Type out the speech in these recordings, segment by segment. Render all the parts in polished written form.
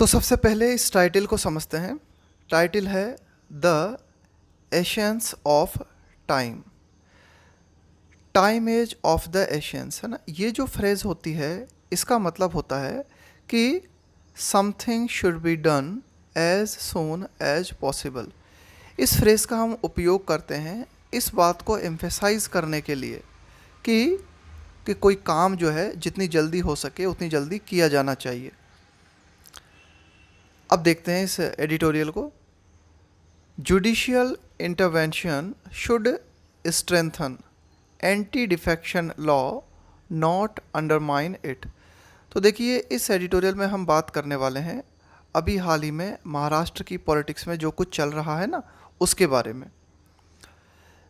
तो सबसे पहले इस टाइटल को समझते हैं। टाइटल है द एशंस of time. Time age of the एशंस, है ना। ये जो फ्रेज होती है इसका मतलब होता है कि something should be done as soon as possible. इस फ्रेज का हम उपयोग करते हैं इस बात को एम्फेसाइज करने के लिए कि कोई काम जो है जितनी जल्दी हो सके उतनी जल्दी किया जाना चाहिए। अब देखते हैं इस एडिटोरियल को। Judicial intervention should strengthen anti defection law, not undermine it. तो देखिए इस एडिटोरियल में हम बात करने वाले हैं अभी हाल ही में महाराष्ट्र की पॉलिटिक्स में जो कुछ चल रहा है ना, उसके बारे में।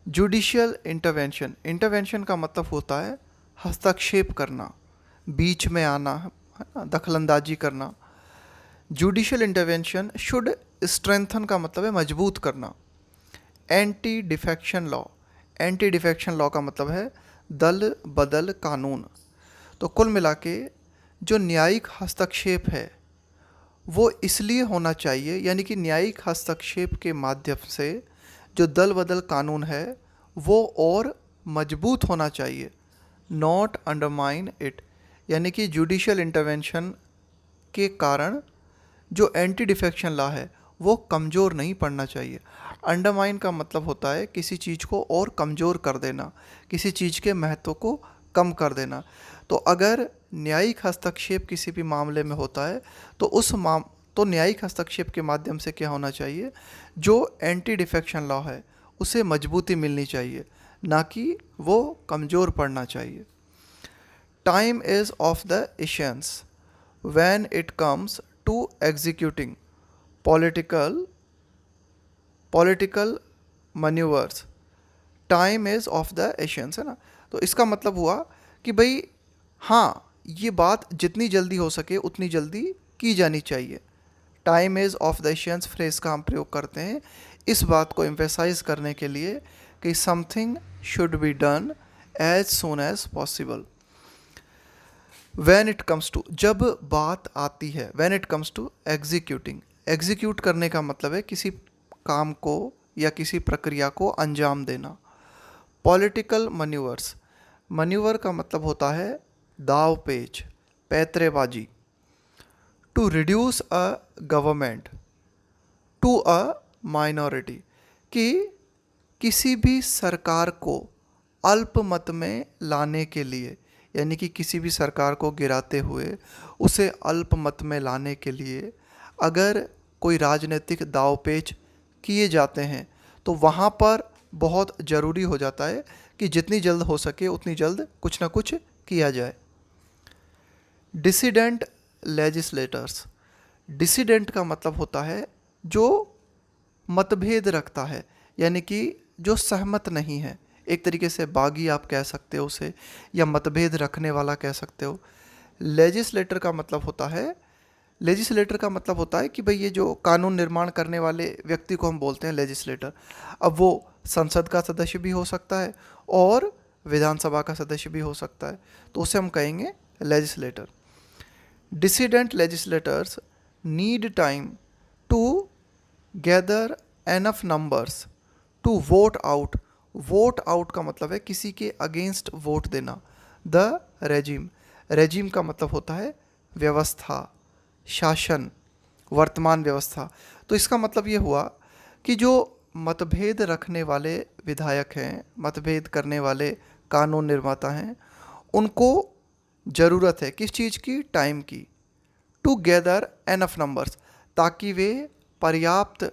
जुडिशियल इंटरवेंशन, इंटरवेंशन का मतलब होता है हस्तक्षेप करना, बीच में आना, है ना, दखलंदाजी करना। जुडिशियल इंटरवेंशन शुड स्ट्रेंथन का मतलब है मजबूत करना। Anti defection law, anti defection law का मतलब है दल बदल कानून। तो कुल मिला के जो न्यायिक हस्तक्षेप है वो इसलिए होना चाहिए, यानी कि न्यायिक हस्तक्षेप के माध्यम से जो दल बदल कानून है वो और मजबूत होना चाहिए। नॉट अंडरमाइन इट, यानी कि जुडिशियल इंटरवेंशन के कारण जो एंटी डिफेक्शन लॉ है वो कमज़ोर नहीं पड़ना चाहिए। अंडरमाइन का मतलब होता है किसी चीज़ को और कमज़ोर कर देना, किसी चीज़ के महत्व को कम कर देना। तो अगर न्यायिक हस्तक्षेप किसी भी मामले में होता है तो न्यायिक हस्तक्षेप के माध्यम से क्या होना चाहिए, जो एंटी डिफेक्शन लॉ है उसे मजबूती मिलनी चाहिए, ना कि वो कमज़ोर पड़ना चाहिए। Time is of the essence when it comes to executing political maneuvers. Time is of the एशंस, है ना। तो इसका मतलब हुआ कि भाई हाँ, ये बात जितनी जल्दी हो सके उतनी जल्दी की जानी चाहिए। Time is of the essence phrase का हम प्रयोग करते हैं इस बात को एम्फेसाइज करने के लिए कि something should be done as soon as possible. When it comes to, जब बात आती है, when it comes to executing, execute करने का मतलब है किसी काम को या किसी प्रक्रिया को अंजाम देना। पॉलिटिकल मन्यूवर्स, मन्यूवर का मतलब होता है दाव पेच, पैतरेबाजी। To reduce a government to a minority, कि किसी भी सरकार को अल्पमत में लाने के लिए, यानी कि किसी भी सरकार को गिराते हुए उसे अल्पमत में लाने के लिए अगर कोई राजनीतिक दावपेच किए जाते हैं तो वहाँ पर बहुत ज़रूरी हो जाता है कि जितनी जल्द हो सके उतनी जल्द कुछ ना कुछ किया जाए। डिसिडेंट लेजिस्लेटर्स, डिसिडेंट का मतलब होता है जो मतभेद रखता है, यानी कि जो सहमत नहीं है। एक तरीके से बागी आप कह सकते हो उसे, या मतभेद रखने वाला कह सकते हो। लेजिस्लेटर का मतलब होता है, लेजिस्लेटर का मतलब होता है कि भाई ये जो कानून निर्माण करने वाले व्यक्ति को हम बोलते हैं लेजिस्लेटर। अब वो संसद का सदस्य भी हो सकता है और विधानसभा का सदस्य भी हो सकता है, तो उसे हम कहेंगे legislator. Dissident legislators need time to gather enough numbers to vote out. Vote out का मतलब है किसी के अगेंस्ट वोट देना। द रेजिम, रेजिम का मतलब होता है व्यवस्था, शासन, वर्तमान व्यवस्था। तो इसका मतलब ये हुआ कि जो मतभेद रखने वाले विधायक हैं, मतभेद करने वाले कानून निर्माता हैं, उनको ज़रूरत है किस चीज़ की, टाइम की। टू गैदर एनफ नंबर्स, ताकि वे पर्याप्त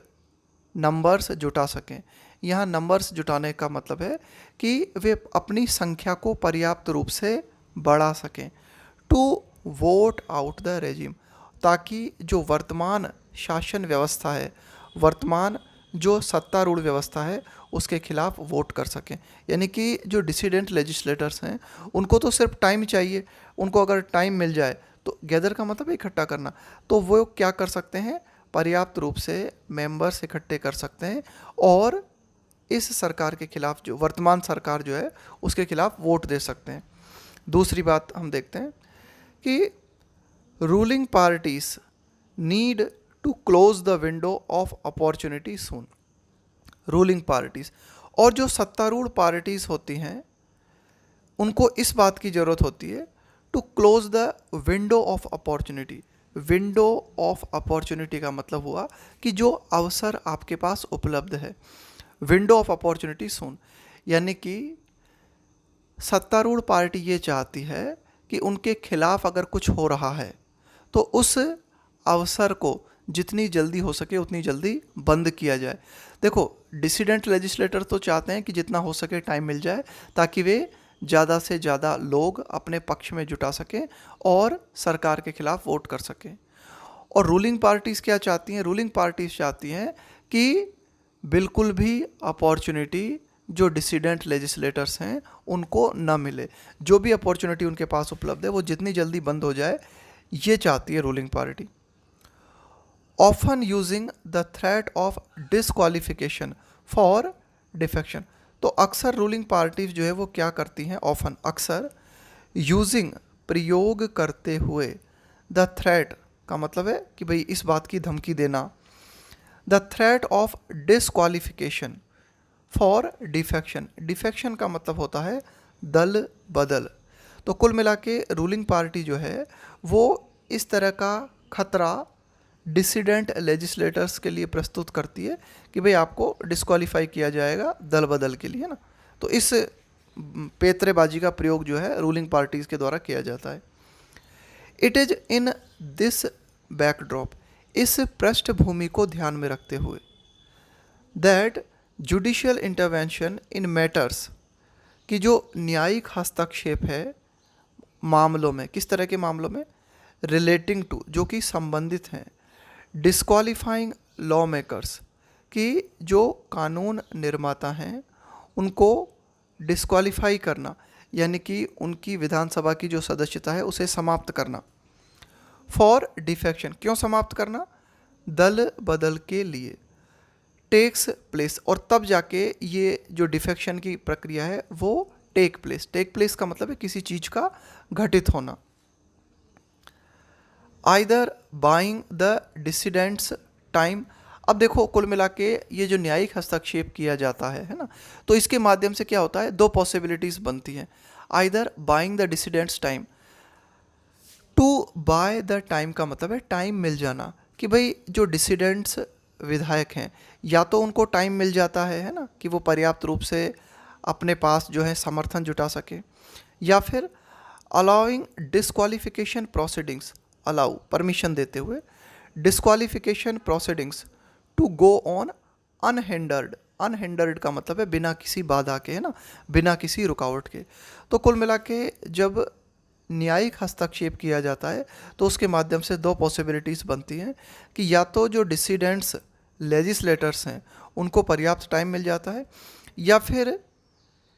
नंबर्स जुटा सकें। यहाँ नंबर्स जुटाने का मतलब है कि वे अपनी संख्या को पर्याप्त रूप से बढ़ा सकें। To vote out the regime, ताकि जो वर्तमान शासन व्यवस्था है, वर्तमान जो सत्तारूढ़ व्यवस्था है उसके खिलाफ वोट कर सकें। यानी कि जो डिसिडेंट लेजिस्लेटर्स हैं उनको तो सिर्फ टाइम चाहिए, उनको अगर टाइम मिल जाए तो गैदर का मतलब इकट्ठा करना, तो वो क्या कर सकते हैं, पर्याप्त रूप से मेंबर्स इकट्ठे कर सकते हैं और इस सरकार के खिलाफ, जो वर्तमान सरकार जो है उसके खिलाफ वोट दे सकते हैं। दूसरी बात हम देखते हैं कि ruling parties need to close the window of opportunity soon. Ruling parties, और जो सत्तारूढ़ पार्टीज होती हैं उनको इस बात की ज़रूरत होती है to close the window of opportunity. Window of opportunity का मतलब हुआ कि जो अवसर आपके पास उपलब्ध है, विंडो ऑफ अपॉर्चुनिटी सून, यानी कि सत्तारूढ़ पार्टी ये चाहती है कि उनके खिलाफ अगर कुछ हो रहा है तो उस अवसर को जितनी जल्दी हो सके उतनी जल्दी बंद किया जाए। देखो, डिसिडेंट लेजिस्लेटर तो चाहते हैं कि जितना हो सके टाइम मिल जाए ताकि वे ज़्यादा से ज़्यादा लोग अपने पक्ष में जुटा सकें और सरकार के खिलाफ वोट कर सकें। और रूलिंग पार्टीज़ क्या चाहती हैं? रूलिंग पार्टीज़ चाहती हैं कि बिल्कुल भी अपॉर्चुनिटी जो डिसिडेंट लेजिस्लेटर्स हैं उनको ना मिले। जो भी अपॉर्चुनिटी उनके पास उपलब्ध है वो जितनी जल्दी बंद हो जाए, ये चाहती है ruling party. Often using the threat of disqualification for defection. तो अक्सर रूलिंग पार्टीज जो है वो क्या करती हैं? ऑफन, अक्सर, यूजिंग, प्रयोग करते हुए, द थ्रेट का मतलब है कि भाई इस बात की धमकी देना, the threat of disqualification for defection. Defection का मतलब होता है दल बदल। तो कुल मिला के रूलिंग पार्टी जो है वो इस तरह का खतरा डिसिडेंट लेजिस्लेटर्स के लिए प्रस्तुत करती है कि भाई आपको डिस्क्वालीफाई किया जाएगा दल बदल के लिए ना। तो इस पेतरेबाजी का प्रयोग जो है रूलिंग पार्टीज़ के द्वारा किया जाता है। It is in this backdrop, इस पृष्ठभूमि को ध्यान में रखते हुए, that judicial intervention in matters, कि जो न्यायिक हस्तक्षेप है मामलों में, किस तरह के मामलों में? रिलेटिंग टू, जो कि संबंधित हैं, डिस्क्वालीफाइंग लॉ मेकर्स, कि जो कानून निर्माता हैं उनको डिस्क्वालीफाई करना, यानी कि उनकी विधानसभा की जो सदस्यता है उसे समाप्त करना। फॉर डिफेक्शन, क्यों समाप्त करना? दल बदल के लिए। टेक्स प्लेस, और तब जाके ये जो डिफेक्शन की प्रक्रिया है वो टेक प्लेस। टेक प्लेस का मतलब है किसी चीज़ का घटित होना। Either buying the dissidents time. अब देखो, कुल मिला के ये जो न्यायिक हस्तक्षेप किया जाता है ना, तो इसके माध्यम से क्या होता है? दो पॉसिबिलिटीज़ बनती हैं। Either buying the dissidents time, to buy the time का मतलब है टाइम मिल जाना, कि भाई जो डिसिडेंट्स विधायक हैं या तो उनको टाइम मिल जाता है ना, कि वो पर्याप्त रूप से अपने पास जो है समर्थन जुटा सके, या फिर अलाउइंग डिस्क्वालिफिकेशन प्रोसीडिंग्स, अलाउ परमिशन देते हुए disqualification proceedings to go on unhindered. Unhindered का मतलब है बिना किसी बाधा के, है ना, बिना किसी रुकावट के। तो कुल मिला के जब न्यायिक हस्तक्षेप किया जाता है तो उसके माध्यम से दो पॉसिबिलिटीज़ बनती हैं कि या तो जो डिसिडेंट्स लेजिस्लेटर्स हैं उनको पर्याप्त टाइम मिल जाता है, या फिर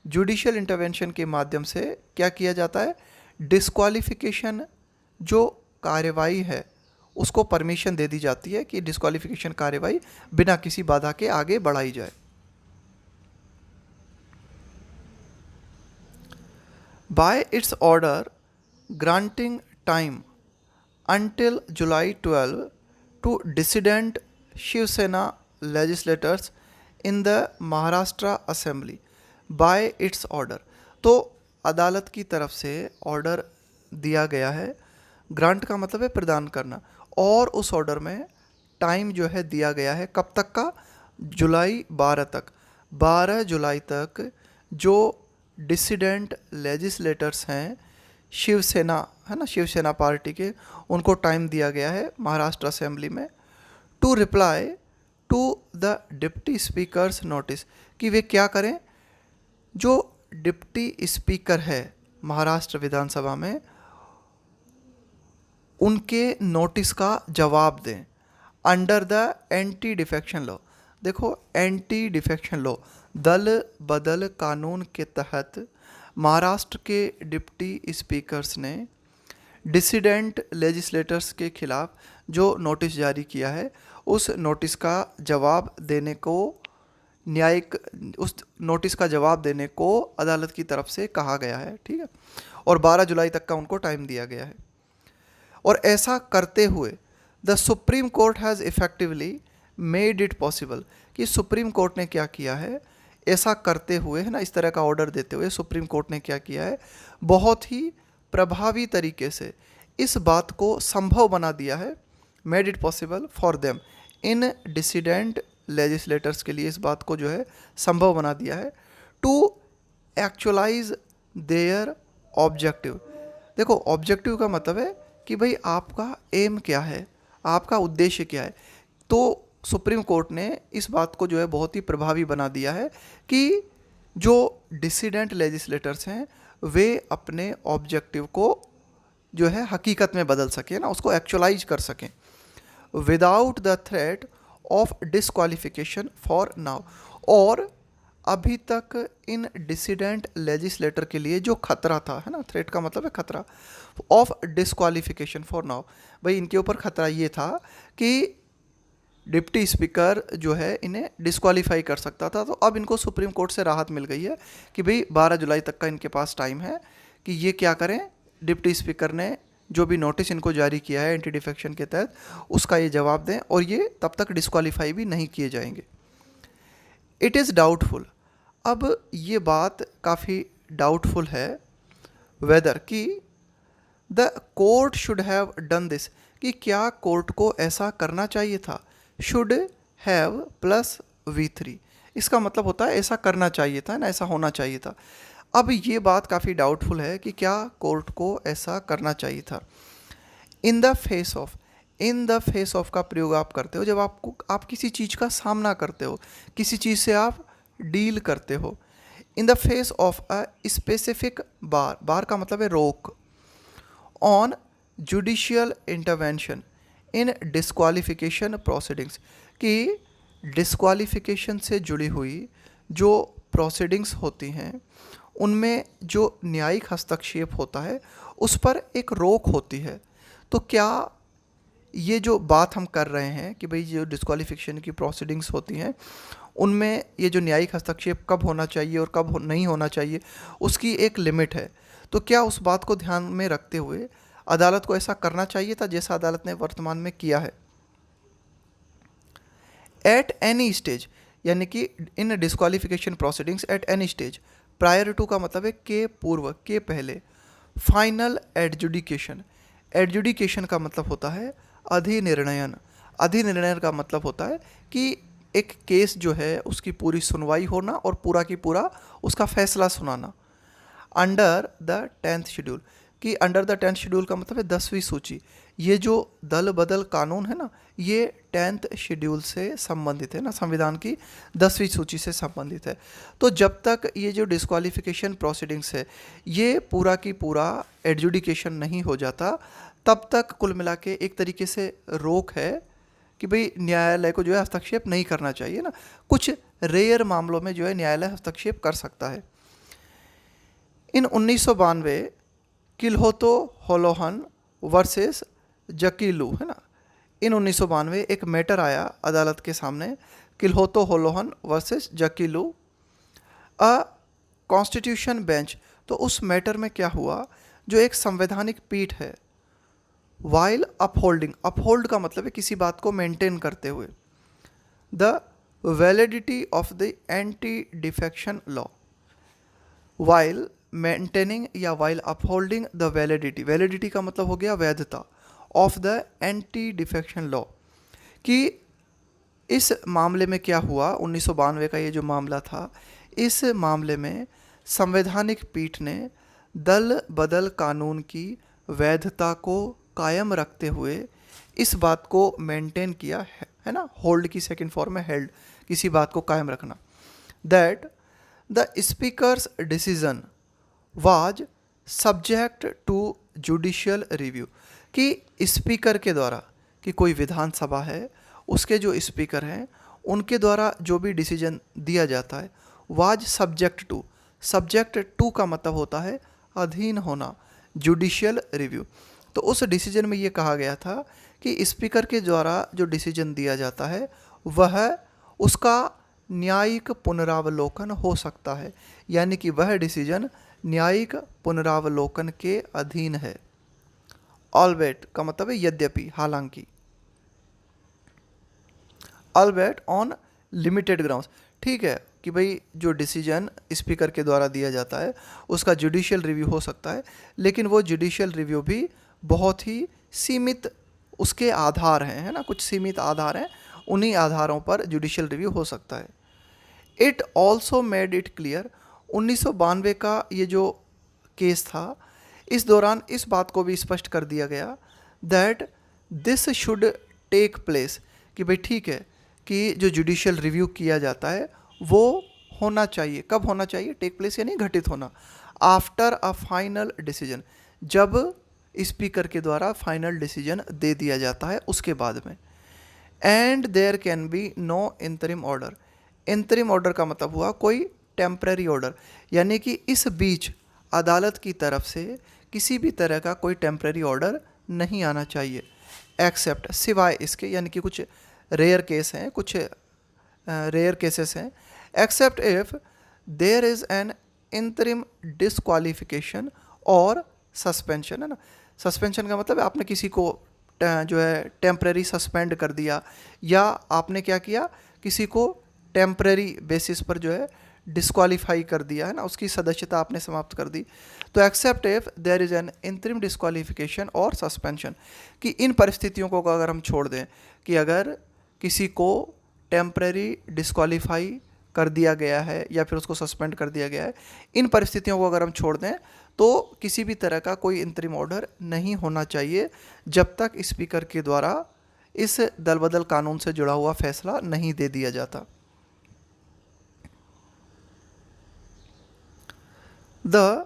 जुडिशियल इंटरवेंशन के माध्यम से क्या किया जाता है? डिस्क्वालिफिकेशन जो कार्रवाई है उसको परमिशन दे दी जाती है कि डिस्क्वालिफिकेशन कार्रवाई बिना किसी बाधा के आगे बढ़ाई जाए। Bye it's order granting time until July 12 to dissident Shiv Sena legislators in the Maharashtra Assembly by its order। तो अदालत की तरफ से ऑर्डर दिया गया है, ग्रांट का मतलब है प्रदान करना, और उस ऑर्डर में टाइम जो है दिया गया है कब तक का? जुलाई 12 तक। 12 जुलाई तक जो डिसिडेंट लेजिस्लेटर्स हैं शिवसेना, है ना, शिवसेना पार्टी के, उनको टाइम दिया गया है महाराष्ट्र असेंबली में to reply to the deputy speaker's notice, कि वे क्या करें? जो डिप्टी स्पीकर है महाराष्ट्र विधानसभा में उनके नोटिस का जवाब दें under the anti defection law. देखो, एंटी डिफेक्शन लॉ, दल बदल कानून के तहत महाराष्ट्र के डिप्टी स्पीकर्स ने डिसिडेंट लेजिस्लेटर्स के खिलाफ जो नोटिस जारी किया है उस नोटिस का जवाब देने को न्यायिक, उस नोटिस का जवाब देने को अदालत की तरफ से कहा गया है, ठीक है, और 12 जुलाई तक का उनको टाइम दिया गया है। और ऐसा करते हुए the supreme court has effectively made it possible, कि सुप्रीम कोर्ट ने क्या किया है, ऐसा करते हुए, है ना, इस तरह का ऑर्डर देते हुए सुप्रीम कोर्ट ने क्या किया है, बहुत ही प्रभावी तरीके से इस बात को संभव बना दिया है, made it possible for them, in dissident legislators के लिए इस बात को जो है संभव बना दिया है, टू एक्चुअलाइज देयर ऑब्जेक्टिव। देखो, ऑब्जेक्टिव का मतलब है कि भाई आपका एम क्या है, आपका उद्देश्य क्या है। तो सुप्रीम कोर्ट ने इस बात को जो है बहुत ही प्रभावी बना दिया है कि जो डिसिडेंट लेजिस्लेटर्स हैं वे अपने ऑब्जेक्टिव को जो है हकीकत में बदल सकें ना, उसको एक्चुअलाइज कर सकें, without the threat of disqualification for now. और अभी तक इन डिसिडेंट लेजिस्लेटर के लिए जो खतरा था, है ना, थ्रेट का मतलब है खतरा, ऑफ डिसक्वालिफिकेशन फॉर नाउ, भाई इनके ऊपर खतरा ये था कि डिप्टी स्पीकर जो है इन्हें डिस्क्वालीफाई कर सकता था। तो अब इनको सुप्रीम कोर्ट से राहत मिल गई है कि भाई 12 जुलाई तक का इनके पास टाइम है कि ये क्या करें, डिप्टी स्पीकर ने जो भी नोटिस इनको जारी किया है एंटी डिफेक्शन के तहत उसका ये जवाब दें, और ये तब तक डिस्क्वालीफाई भी नहीं किए जाएंगे। इट इज़ डाउटफुल, अब ये बात काफ़ी डाउटफुल है वेदर कि the court should have done this, कि क्या कोर्ट को ऐसा करना चाहिए था। शुड हैव प्लस V3, इसका मतलब होता है ऐसा करना चाहिए था ना, ऐसा होना चाहिए था। अब ये बात काफ़ी डाउटफुल है कि क्या कोर्ट को ऐसा करना चाहिए था। इन the face of, in the face of का प्रयोग आप करते हो जब आप किसी चीज़ का सामना करते हो, किसी चीज़ से आप डील करते हो। In the face of a specific bar, bar का मतलब है रोक, on judicial intervention in disqualification proceedings, कि डिस्क्वालिफिकेशन से जुड़ी हुई जो प्रोसीडिंग्स होती हैं उनमें जो न्यायिक हस्तक्षेप होता है उस पर एक रोक होती है। तो क्या ये जो बात हम कर रहे हैं कि भाई जो डिस्क्वालिफिकेशन की प्रोसीडिंग्स होती हैं उनमें ये जो न्यायिक हस्तक्षेप कब होना चाहिए और कब नहीं होना चाहिए उसकी एक लिमिट है। तो क्या उस बात को ध्यान में रखते हुए अदालत को ऐसा करना चाहिए था जैसा अदालत ने वर्तमान में किया है। एट एनी स्टेज, यानी कि in disqualification proceedings at any stage, prior to का मतलब है के पूर्व, के पहले, फाइनल एडजुडिकेशन, एडजुडिकेशन का मतलब होता है अधिनिर्णयन, अधिनिर्णयन का मतलब होता है कि एक केस जो है उसकी पूरी सुनवाई होना और पूरा की पूरा उसका फैसला सुनाना। अंडर द 10th शेड्यूल, कि अंडर द 10th शेड्यूल का मतलब है 10वीं सूची। ये जो दल बदल कानून है ना, ये 10th शेड्यूल से संबंधित है ना, संविधान की 10वीं सूची से संबंधित है। तो जब तक ये जो डिस्क्वालिफिकेशन प्रोसीडिंग्स है ये पूरा की पूरा एडजुडिकेशन नहीं हो जाता तब तक कुल मिला के एक तरीके से रोक है कि भाई न्यायालय को जो है हस्तक्षेप नहीं करना चाहिए ना। कुछ रेयर मामलों में जो है न्यायालय हस्तक्षेप कर सकता है। इन 1992 किल्होतो होलोहन वर्सेस जकीलू, है ना, इन 1992 एक मैटर आया अदालत के सामने, Kihoto Hollohan versus Zachillhu a constitution bench. तो उस मैटर में क्या हुआ, जो एक संवैधानिक पीठ है, वाइल अपहोल्डिंग, अपहोल्ड का मतलब है किसी बात को मेंटेन करते हुए, the validity of the anti defection law, while maintaining या while upholding the validity, validity का मतलब हो गया वैधता, of the anti defection law, कि इस मामले में क्या हुआ, 1992 का ये जो मामला था, इस मामले में संवैधानिक पीठ ने दल बदल कानून की वैधता को कायम रखते हुए इस बात को मेंटेन किया है ना, होल्ड की सेकंड फॉर्म है हेल्ड, किसी बात को कायम रखना, that the speaker's decision was subject to judicial review, कि स्पीकर के द्वारा, कि कोई विधानसभा है उसके जो स्पीकर हैं उनके द्वारा जो भी डिसीजन दिया जाता है, was subject to, subject to का मतलब होता है अधीन होना, जुडिशियल रिव्यू। तो उस डिसीजन में ये कहा गया था कि स्पीकर के द्वारा जो डिसीजन दिया जाता है वह उसका न्यायिक पुनरावलोकन हो सकता है, यानी कि वह डिसीजन न्यायिक पुनरावलोकन के अधीन है। ऑलवेट का मतलब है यद्यपि, हालांकि। albeit on limited grounds। ठीक है कि भाई जो डिसीजन स्पीकर के द्वारा दिया जाता है उसका जुडिशियल रिव्यू हो सकता है, लेकिन वो जुडिशियल रिव्यू भी बहुत ही सीमित उसके आधार हैं, है ना, कुछ सीमित आधार हैं, उन्हीं आधारों पर जुडिशियल रिव्यू हो सकता है। It also made it clear, 1992 का ये जो केस था, इस दौरान इस बात को भी स्पष्ट कर दिया गया that this should take place, कि भाई ठीक है कि जो जुडिशियल रिव्यू किया जाता है वो होना चाहिए। कब होना चाहिए? टेक प्लेस यानी घटित होना। आफ्टर अ फाइनल डिसीजन, जब स्पीकर के द्वारा फाइनल डिसीजन दे दिया जाता है उसके बाद में। And there can be no interim order. Interim order का मतलब हुआ कोई टेम्पररी ऑर्डर, यानी कि इस बीच अदालत की तरफ से किसी भी तरह का कोई टेम्पररी ऑर्डर नहीं आना चाहिए, एक्सेप्ट, सिवाय इसके, यानी कि कुछ रेयर केस हैं, कुछ रेयर केसेस हैं, except if there is an interim disqualification और सस्पेंशन, है ना। सस्पेंशन का मतलब है आपने किसी को जो है टेम्पररी सस्पेंड कर दिया, या आपने क्या किया, किसी को टेम्पररी बेसिस पर जो है डिस्क्वालीफाई कर दिया, है ना, उसकी सदस्यता आपने समाप्त कर दी। तो except if there is an interim disqualification और सस्पेंशन, कि इन परिस्थितियों को अगर हम छोड़ दें कि अगर किसी को टेम्पररी डिस्क्वालीफाई कर दिया गया है या फिर उसको सस्पेंड कर दिया गया है, इन परिस्थितियों को अगर हम छोड़ दें तो किसी भी तरह का कोई इंतरिम ऑर्डर नहीं होना चाहिए जब तक स्पीकर के द्वारा इस दल बदल कानून से जुड़ा हुआ फैसला नहीं दे दिया जाता। The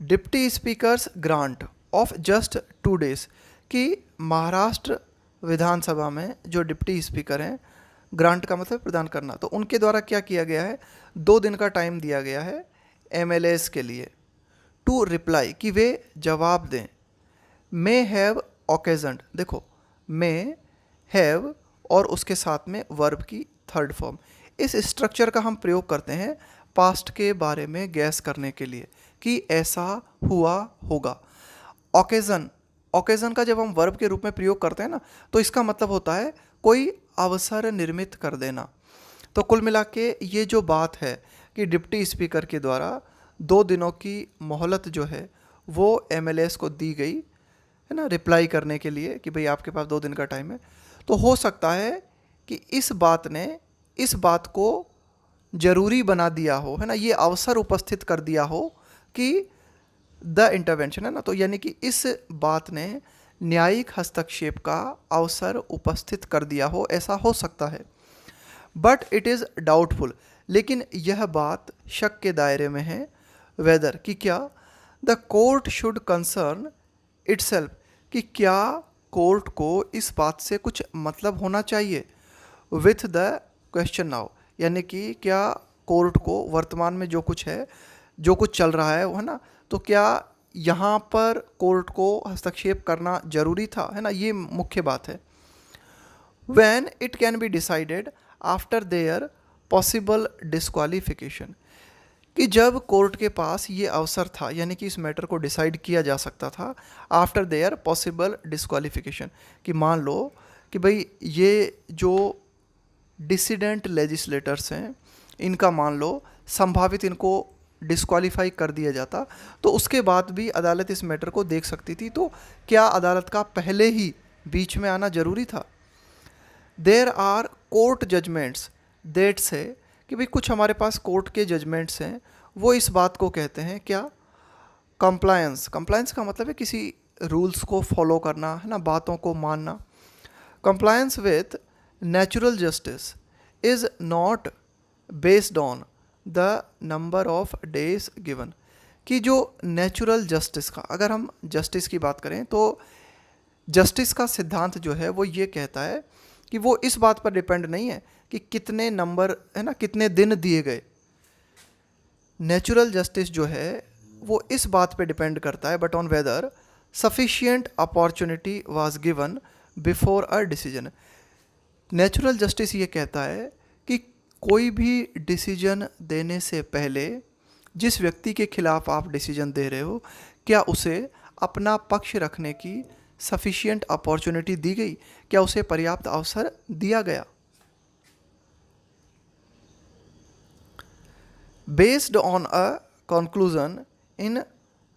deputy speakers grant of just 2 days, कि महाराष्ट्र विधानसभा में जो डिप्टी स्पीकर हैं, ग्रांट का मतलब प्रदान करना, तो उनके द्वारा क्या किया गया है, 2 दिन का टाइम दिया गया है एमएलएस के लिए टू रिप्लाई, कि वे जवाब दें। मे हैव ओकेजन्ड, देखो मे हैव और उसके साथ में वर्ब की थर्ड फॉर्म, इस स्ट्रक्चर का हम प्रयोग करते हैं पास्ट के बारे में गैस करने के लिए कि ऐसा हुआ होगा। ओकेजन, ओकेजन का जब हम वर्ब के रूप में प्रयोग करते हैं ना, तो इसका मतलब होता है कोई अवसर निर्मित कर देना। तो कुल मिला के ये जो बात है कि डिप्टी स्पीकर के द्वारा 2 दिनों की मोहलत जो है वो एमएलएस को दी गई, है ना, रिप्लाई करने के लिए कि भाई आपके पास 2 दिन का टाइम है, तो हो सकता है कि इस बात ने इस बात को जरूरी बना दिया हो, है ना, ये अवसर उपस्थित कर दिया हो कि द इंटरवेंशन, है ना, तो यानी कि इस बात ने न्यायिक हस्तक्षेप का अवसर उपस्थित कर दिया हो, ऐसा हो सकता है। बट इट इज़ डाउटफुल, लेकिन यह बात शक के दायरे में है, वेदर, कि क्या the court should concern itself, कि क्या कोर्ट को इस बात से कुछ मतलब होना चाहिए विथ द क्वेश्चन नाउ, यानी कि क्या कोर्ट को वर्तमान में जो कुछ है, जो कुछ चल रहा है वो, है ना, तो क्या यहाँ पर कोर्ट को हस्तक्षेप करना जरूरी था, है ना, ये मुख्य बात है। When it can be decided after their possible disqualification, कि जब कोर्ट के पास ये अवसर था, यानी कि इस मैटर को डिसाइड किया जा सकता था आफ्टर देयर पॉसिबल डिस्क्वालिफिकेशन, कि मान लो कि भाई ये जो डिसिडेंट लेजिस्लेटर्स हैं इनका मान लो संभावित इनको डिस्क्वालीफाई कर दिया जाता, तो उसके बाद भी अदालत इस मैटर को देख सकती थी, तो क्या अदालत का पहले ही बीच में आना जरूरी था। There are court judgments that से, कि भाई कुछ हमारे पास कोर्ट के जजमेंट्स हैं, वो इस बात को कहते हैं क्या, कंप्लायंस, कंप्लायंस का मतलब है किसी रूल्स को फॉलो करना, है ना, बातों को मानना। Compliance with natural justice is not based on the number of days given, कि जो नेचुरल जस्टिस का, अगर हम जस्टिस की बात करें तो जस्टिस का सिद्धांत जो है वो ये कहता है कि वो इस बात पर डिपेंड नहीं है कि कितने नंबर, है ना, कितने दिन दिए गए। नेचुरल जस्टिस जो है वो इस बात पे डिपेंड करता है, but on whether sufficient opportunity was given before a decision. Natural justice ये कहता है कि कोई भी डिसीजन देने से पहले जिस व्यक्ति के खिलाफ आप डिसीजन दे रहे हो, क्या उसे अपना पक्ष रखने की सफिशिएंट अपॉर्चुनिटी दी गई, क्या उसे पर्याप्त अवसर दिया गया। Based on a conclusion in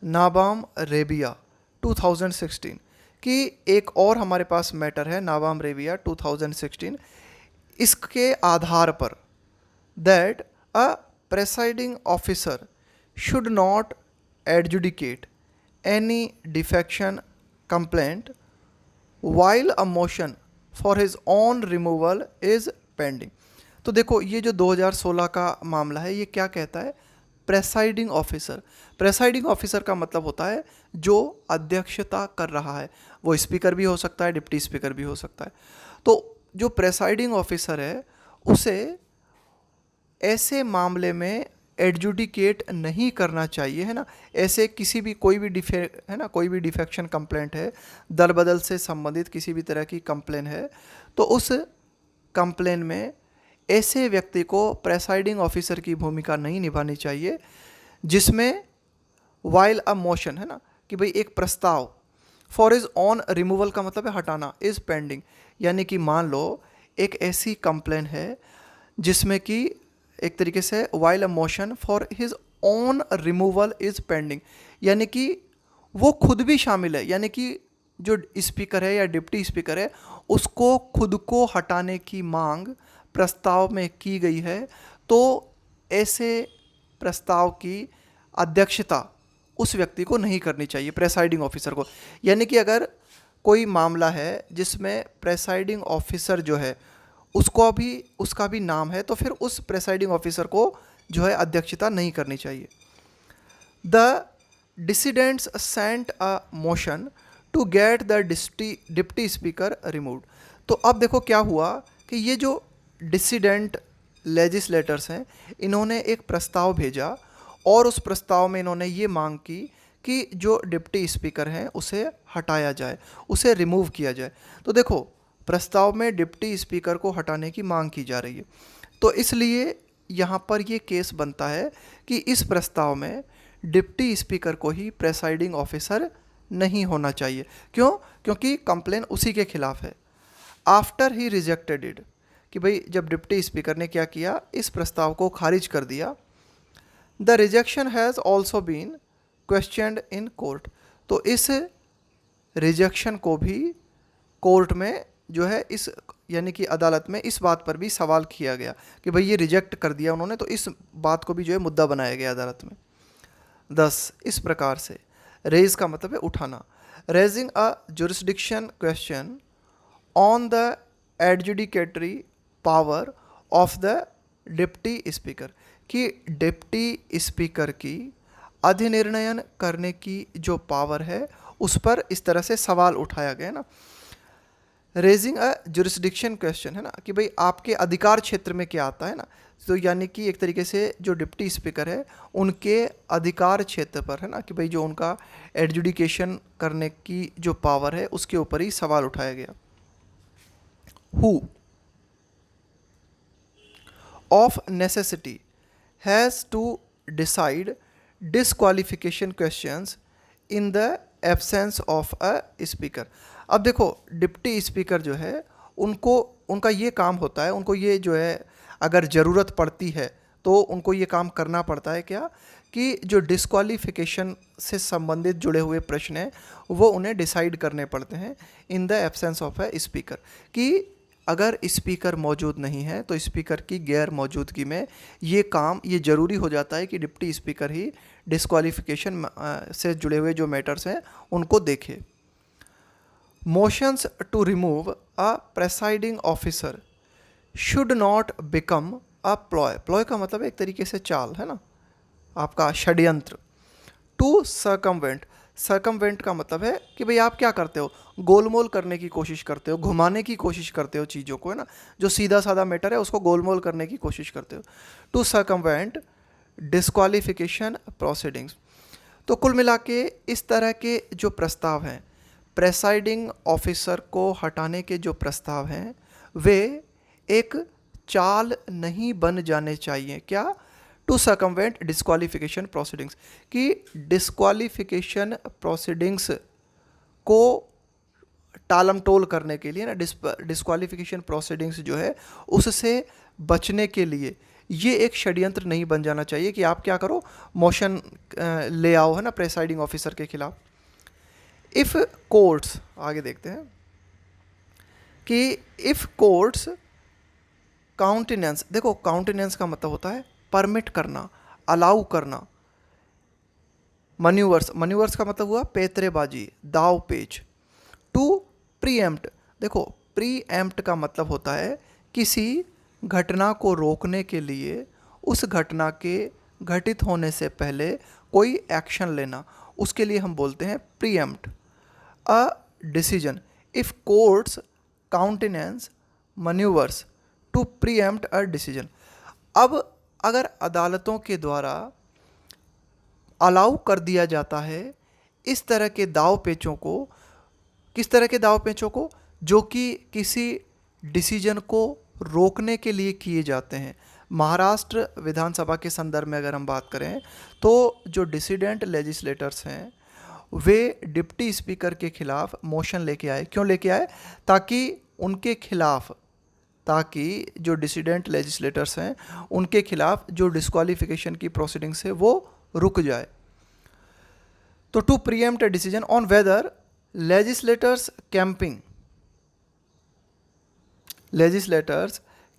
Nabam Rebia 2016, कि एक और हमारे पास मैटर है नाबाम रेबिया 2016, इसके आधार पर that a presiding officer should not adjudicate any defection complaint while a motion for his on removal is pending. तो देखो ये जो 2016 का मामला है ये क्या कहता है, प्रेसाइडिंग ऑफिसर। प्रेसाइडिंग ऑफिसर का मतलब होता है जो अध्यक्षता कर रहा है, वो स्पीकर भी हो सकता है, डिप्टी स्पीकर भी हो सकता है। तो जो प्रेसाइडिंग ऑफिसर है उसे ऐसे मामले में एडजुडिकेट नहीं करना चाहिए, है ना। ऐसे किसी भी कोई भी है ना, कोई भी डिफेक्शन कंप्लेंट है, दल बदल से संबंधित किसी भी तरह की कंप्लेन है, तो उस कंप्लेन में ऐसे व्यक्ति को प्रेसाइडिंग ऑफिसर की भूमिका नहीं निभानी चाहिए जिसमें वाइल अ मोशन, है ना, कि भाई एक प्रस्ताव फॉर इज ऑन रिमूवल का मतलब है हटाना, इज पेंडिंग, यानी कि मान लो एक ऐसी कंप्लेन है जिसमें कि एक तरीके से while a motion for his on removal is pending, यानी कि वो खुद भी शामिल है, यानी कि जो स्पीकर है या डिप्टी स्पीकर है उसको खुद को हटाने की मांग प्रस्ताव में की गई है, तो ऐसे प्रस्ताव की अध्यक्षता उस व्यक्ति को नहीं करनी चाहिए, प्रेसाइडिंग ऑफिसर को। यानी कि अगर कोई मामला है जिसमें प्रेसाइडिंग ऑफिसर जो है उसका भी नाम है, तो फिर उस प्रेसाइडिंग ऑफिसर को जो है अध्यक्षता नहीं करनी चाहिए। The dissidents sent a motion to get the deputy speaker removed. तो अब देखो क्या हुआ कि ये जो डिसिडेंट लेजिस्लेटर्स हैं इन्होंने एक प्रस्ताव भेजा और उस प्रस्ताव में इन्होंने ये मांग की कि जो डिप्टी स्पीकर हैं उसे हटाया जाए, उसे रिमूव किया जाए। तो देखो प्रस्ताव में डिप्टी स्पीकर को हटाने की मांग की जा रही है, तो इसलिए यहाँ पर ये केस बनता है कि इस प्रस्ताव में डिप्टी स्पीकर को ही प्रेसाइडिंग ऑफिसर नहीं होना चाहिए। क्यों? क्योंकि कंप्लेन उसी के खिलाफ है। आफ्टर ही रिजेक्टेड इट, कि भाई जब डिप्टी स्पीकर ने क्या किया, इस प्रस्ताव को खारिज कर दिया। The rejection has also been questioned in court, तो इस रिजेक्शन को भी कोर्ट में जो है इस यानी कि अदालत में इस बात पर भी सवाल किया गया कि भाई ये रिजेक्ट कर दिया उन्होंने, तो इस बात को भी जो है मुद्दा बनाया गया अदालत में। 10 इस प्रकार से रेज का मतलब है उठाना, raising a jurisdiction question on the adjudicatory power of the deputy speaker, कि डिप्टी स्पीकर की अधिनिर्णयन करने की जो पावर है उस पर इस तरह से सवाल उठाया गया ना। रेजिंग अ जुरिस्डिक्शन क्वेश्चन, है ना, कि भाई आपके अधिकार क्षेत्र में क्या आता है ना, तो यानी कि एक तरीके से जो डिप्टी स्पीकर है उनके अधिकार क्षेत्र पर, है ना, कि भाई जो उनका एडजुडिकेशन करने की जो पावर है उसके ऊपर ही सवाल उठाया गया। Who of necessity has to decide disqualification questions in the absence of a speaker. अब देखो डिप्टी स्पीकर जो है उनका ये काम होता है, उनको ये जो है अगर ज़रूरत पड़ती है तो उनको ये काम करना पड़ता है क्या, कि जो डिस्क्वालिफिकेशन से संबंधित जुड़े हुए प्रश्न हैं वो उन्हें डिसाइड करने पड़ते हैं इन the absence of a speaker, कि अगर स्पीकर मौजूद नहीं है तो स्पीकर की गैर मौजूदगी में ये ज़रूरी हो जाता है कि डिप्टी स्पीकर ही डिस्क्वालिफिकेशन से जुड़े हुए जो मैटर्स हैं उनको देखे। Motions to remove a presiding officer should not become a ploy, ploy का मतलब एक तरीके से चाल, है ना, आपका षड्यंत्र। टू सर्कमवेंट, सर्कमवेंट का मतलब है कि भाई आप क्या करते हो, गोलमोल करने की कोशिश करते हो, घुमाने की कोशिश करते हो चीज़ों को, है ना, जो सीधा साधा मैटर है उसको गोलमोल करने की कोशिश करते हो। To circumvent disqualification proceedings. तो कुल मिला के इस तरह के जो प्रस्ताव हैं, प्रेसाइडिंग ऑफिसर को हटाने के जो प्रस्ताव हैं वे एक चाल नहीं बन जाने चाहिए। क्या? टू सर्कमवेंट डिस्क्वालिफिकेशन प्रोसीडिंग्स, कि डिस्क्वालिफिकेशन प्रोसीडिंग्स को टालम टोल करने के लिए ना, डिस्क्वालिफिकेशन प्रोसीडिंग्स जो है उससे बचने के लिए ये एक षड्यंत्र नहीं बन जाना चाहिए कि आप क्या करो, मोशन ले आओ, है ना, प्रेसाइडिंग ऑफिसर के खिलाफ। इफ़ कोर्ट्स, आगे देखते हैं कि इफ़ कोर्ट्स काउंटेनेंस, देखो काउंटेनेंस का मतलब होता है परमिट करना, अलाउ करना। मन्यूवर्स, मन्यूवर्स का मतलब हुआ पैतरेबाजी, दाव पेच। टू प्रीएम्प्ट, देखो प्रीएम्प्ट का मतलब होता है किसी घटना को रोकने के लिए उस घटना के घटित होने से पहले कोई एक्शन लेना, उसके लिए हम बोलते हैं preempt a decision. If courts countenance manoeuvres to preempt a decision. अब अगर अदालतों के द्वारा अलाउ कर दिया जाता है इस तरह के दाव पेचों को, किस तरह के दाव पेचों को, जो कि किसी डिसीजन को रोकने के लिए किए जाते हैं। महाराष्ट्र विधानसभा के संदर्भ में अगर हम बात करें तो जो डिसिडेंट लेजिस्लेटर्स हैं वे डिप्टी स्पीकर के खिलाफ मोशन लेके आए। क्यों लेके आए? ताकि उनके खिलाफ, ताकि जो डिसिडेंट लेजिस्लेटर्स हैं उनके खिलाफ जो डिस्क्वालिफिकेशन की प्रोसीडिंग्स है वो रुक जाए। तो to preempt a decision on whether legislators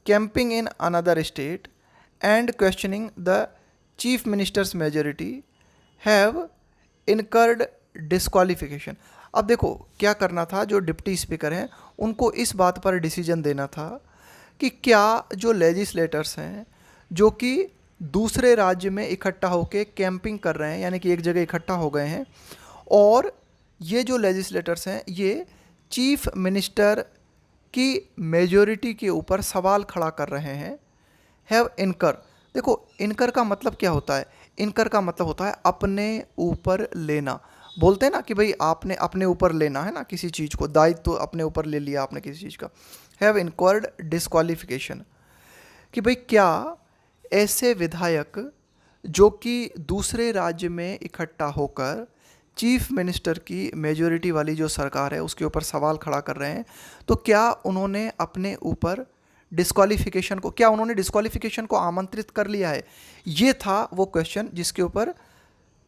camping in another state and questioning the chief minister's majority have incurred disqualification। अब देखो क्या करना था, जो डिप्टी स्पीकर हैं उनको इस बात पर डिसीजन देना था कि क्या जो लेजिस्लेटर्स हैं जो कि दूसरे राज्य में इकट्ठा होकर कैंपिंग कर रहे हैं, यानी कि एक जगह इकट्ठा हो गए हैं, और ये जो लेजिस्लेटर्स हैं ये चीफ मिनिस्टर की मेजॉरिटी के ऊपर सवाल खड़ा कर रहे हैं, हैव इनकर। देखो इनकर का मतलब क्या होता है? इनकर का मतलब होता है अपने ऊपर लेना। बोलते हैं ना कि भाई आपने अपने ऊपर लेना है ना, किसी चीज़ को, दायित्व तो अपने ऊपर ले लिया आपने किसी चीज़ का। हैव इनकर्ड डिस्क्वालिफिकेशन, कि भाई क्या ऐसे विधायक जो कि दूसरे राज्य में इकट्ठा होकर चीफ मिनिस्टर की मेजॉरिटी वाली जो सरकार है उसके ऊपर सवाल खड़ा कर रहे हैं, तो क्या उन्होंने अपने ऊपर डिस्क्वालिफिकेशन को, क्या उन्होंने डिस्क्वालिफिकेशन को आमंत्रित कर लिया है? ये था वो क्वेश्चन जिसके ऊपर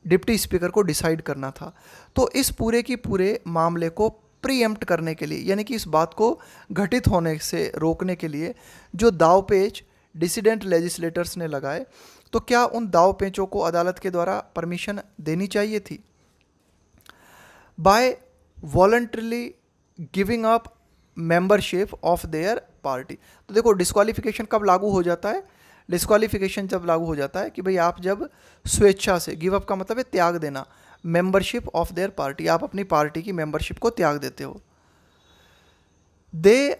डिप्टी स्पीकर को डिसाइड करना था। तो इस पूरे की पूरे मामले को प्रीएम्प्ट करने के लिए, यानी कि इस बात को घटित होने से रोकने के लिए जो दावपेच डिसिडेंट लेजिस्लेटर्स ने लगाए, तो क्या उन दावपेचों को अदालत के द्वारा परमिशन देनी चाहिए थी? By voluntarily giving up membership of their party. तो देखो डिस्क्वालिफिकेशन कब लागू हो जाता है? डिस्क्वालिफिकेशन जब लागू हो जाता है कि भाई आप जब स्वेच्छा से, गिव अप का मतलब है त्याग देना, मेंबरशिप ऑफ देयर पार्टी, आप अपनी पार्टी की मेंबरशिप को त्याग देते हो। They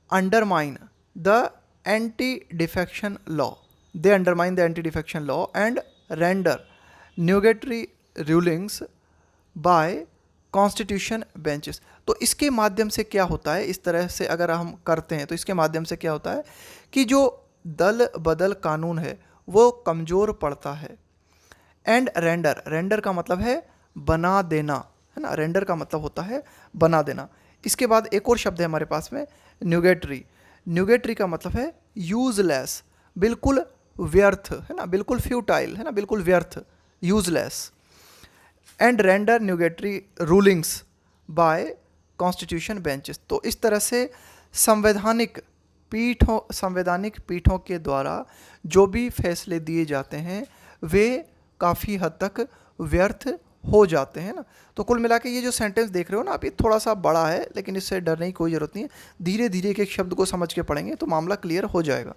undermine the anti defection law, they undermine the anti defection law and render nugatory rulings by constitution benches. तो इसके माध्यम से क्या होता है, इस तरह से अगर हम करते हैं तो इसके माध्यम से क्या होता है कि जो दल बदल कानून है वो कमज़ोर पड़ता है। एंड रेंडर, रेंडर का मतलब है बना देना, है ना, रेंडर का मतलब होता है बना देना। इसके बाद एक और शब्द है हमारे पास में न्यूगेटरी। न्यूगेटरी का मतलब है यूजलेस, बिल्कुल व्यर्थ, है ना, बिल्कुल फ्यूटाइल, है ना, बिल्कुल व्यर्थ, useless. And render nugatory rulings by constitution benches. तो इस तरह से संवैधानिक पीठों के द्वारा जो भी फैसले दिए जाते हैं वे काफ़ी हद तक व्यर्थ हो जाते हैं ना। तो कुल मिला के ये जो सेंटेंस देख रहे हो ना आप, ये थोड़ा सा बड़ा है, लेकिन इससे डरने की कोई ज़रूरत नहीं है। धीरे धीरे एक एक शब्द को समझ के पढ़ेंगे तो मामला क्लियर हो जाएगा।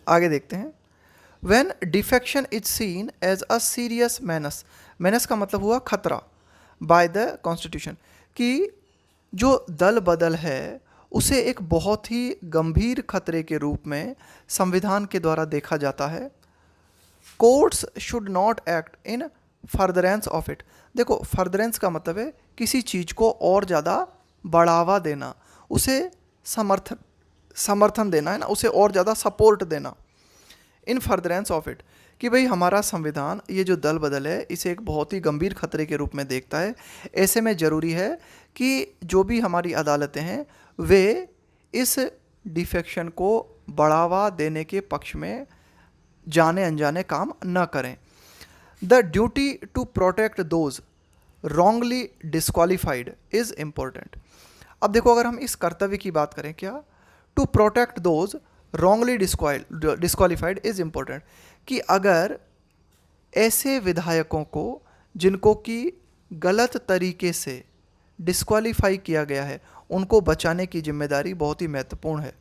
आगे देखते हैं। When defection is seen as a serious menace, menace का मतलब हुआ खतरा, by the constitution, कि जो दल बदल है उसे एक बहुत ही गंभीर खतरे के रूप में संविधान के द्वारा देखा जाता है। Courts should not act in furtherance of it. देखो फर्दरेंस का मतलब है किसी चीज़ को और ज़्यादा बढ़ावा देना, उसे समर्थन देना, है ना, उसे और ज़्यादा सपोर्ट देना। इन फर्दरेंस ऑफ इट, कि भाई हमारा संविधान ये जो दल बदल है इसे एक बहुत ही गंभीर खतरे के रूप में देखता है। ऐसे में ज़रूरी है कि जो भी हमारी अदालतें हैं वे इस डिफेक्शन को बढ़ावा देने के पक्ष में जाने अनजाने काम न करें। The duty to protect those wrongly disqualified is important. अब देखो, अगर हम इस कर्तव्य की बात करें, क्या, to protect those wrongly disqualified is important, कि अगर ऐसे विधायकों को जिनको कि गलत तरीके से डिस्क्वालीफाई किया गया है, उनको बचाने की जिम्मेदारी बहुत ही महत्वपूर्ण है।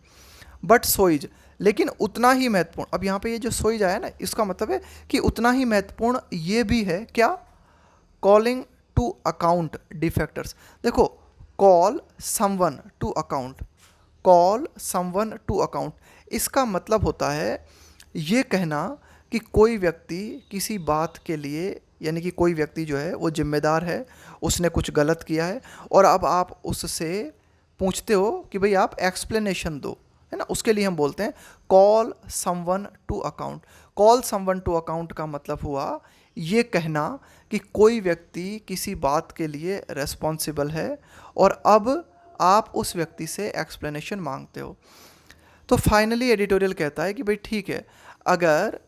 बट सोइज, लेकिन उतना ही महत्वपूर्ण, अब यहाँ पे ये जो सोइज आया ना, इसका मतलब है कि उतना ही महत्वपूर्ण ये भी है, क्या, कॉलिंग टू अकाउंट डिफेक्टर्स। देखो, call someone to account, call someone to account, इसका मतलब होता है ये कहना कि कोई व्यक्ति किसी बात के लिए, यानी कि कोई व्यक्ति जो है वो जिम्मेदार है, उसने कुछ गलत किया है, और अब आप उससे पूछते हो कि भाई आप एक्सप्लेनेशन दो, है ना, उसके लिए हम बोलते हैं call someone to account. Call someone to account का मतलब हुआ ये कहना कि कोई व्यक्ति किसी बात के लिए रेस्पॉन्सिबल है और अब आप उस व्यक्ति से एक्सप्लेनेशन मांगते हो। तो फाइनली एडिटोरियल कहता है कि भाई ठीक है, अगर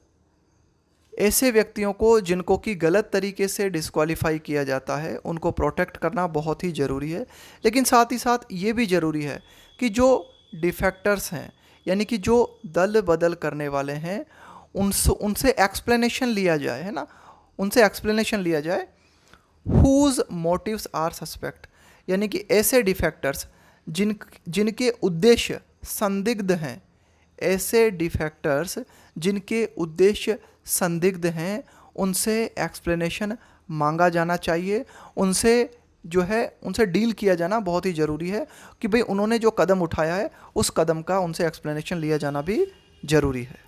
ऐसे व्यक्तियों को जिनको कि गलत तरीके से डिस्क्वालीफाई किया जाता है, उनको प्रोटेक्ट करना बहुत ही ज़रूरी है, लेकिन साथ ही साथ ये भी ज़रूरी है कि जो डिफेक्टर्स हैं, यानी कि जो दल बदल करने वाले हैं, उनसे एक्सप्लेनेशन लिया जाए, है ना, उनसे एक्सप्लेनेशन लिया जाए। हुज मोटिव्स आर सस्पेक्ट, यानी कि ऐसे डिफेक्टर्स जिनके उद्देश्य संदिग्ध हैं, ऐसे डिफेक्टर्स जिनके उद्देश्य संदिग्ध हैं, उनसे एक्सप्लेनेशन मांगा जाना चाहिए, उनसे जो है उनसे डील किया जाना बहुत ही ज़रूरी है कि भाई उन्होंने जो कदम उठाया है उस कदम का उनसे एक्सप्लेनेशन लिया जाना भी ज़रूरी है।